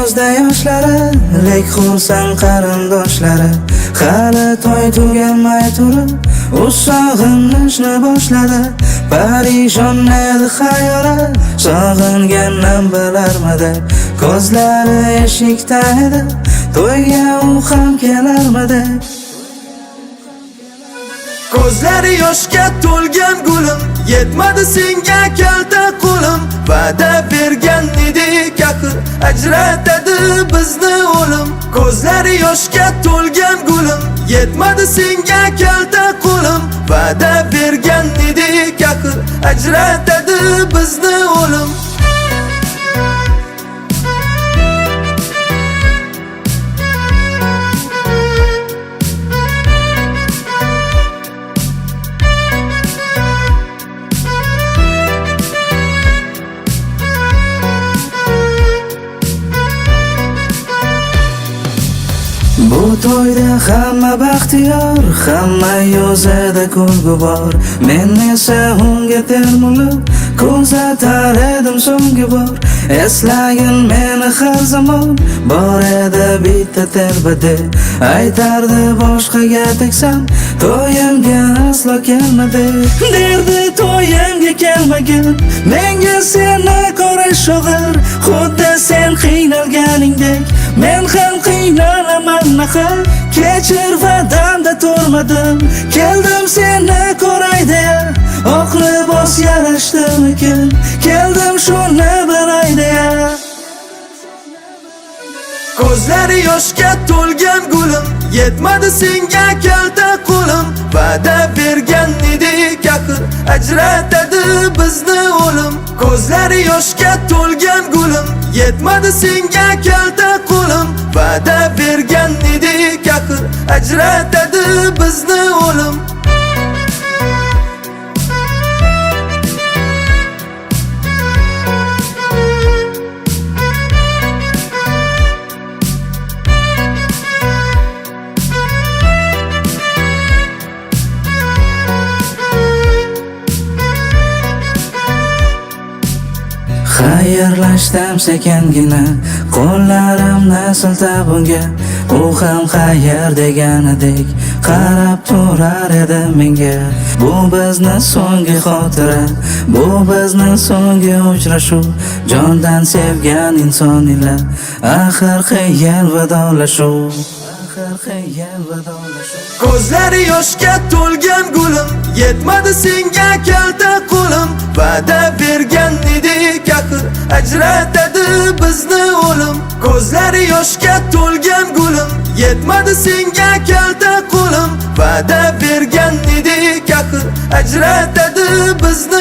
ko'zda yoshlari, lek xursand qarindoshlari. Hali to'y tugamay turib, u sog'inishni boshladi. Parishon edi xayoli, sog'ingandan bilarmidi. Ko'zlari eshikda edi, to'yga u ham kelarmidi. Ko'zlari yoshga to'lgan gulim, yetmadi senga kalta qo'lim. Va'da bergan edik axir, ajratadi bizni o'lim. Ko'zlari yoshga to'lgan gulim, yetmadi senga kalta qo'lim. Va'da bergan edik axir, ajratadi bizni o'lim. Bu to'yda hamma baxtiyor, hamma yuzida kulgu bor. Men esa unga termulib, kuzatar edim so'nggi bor. Eslagin meni har zamon, bor edi bitta telbada. Aytardi boshqaga tegsam, to'yimga aslo kelmadi. Derdi to'yimga kelmagin, menga seni ko'rish og'ir. Xuddi sen qiynalganingdek, men ham qiynalaman nahar. Kechir va'damda turmadim, keldim seni ko'ray deya. Oq libos yarashdimikin, keldim shuni bilay deya. Ko'zlari yoshga to'lgan gulim, yetmadi senga kalta qo'lim. Va'da bergan edik axir, ajratadi bizni o'lim. Ko'zlari yoshga to'lgan gulim, yetmadi senga kalta qo'lim. Va'da bergan edik axir, ajratadi bizni o'lim. Xayrlashdim sekingina, qo'llarimni siltab unga. U ham xayr deganidek qarab turar edi menga. Bu bizni so'nggi xotira, bu bizni so'nggi uchrashuv. Jondan sevgan inson ila axir qiyin vidolashuv. Ko'zlari yoshga to'lgan gulim, yetmadi senga kalta qo'lim. Va'da bergan edik axir, ajratadi bizni o'lim. Ko'zlari yoshga to'lgan gulim, yetmadi senga kalta qo'lim. Va'da bergan edik axir, ajratadi bizni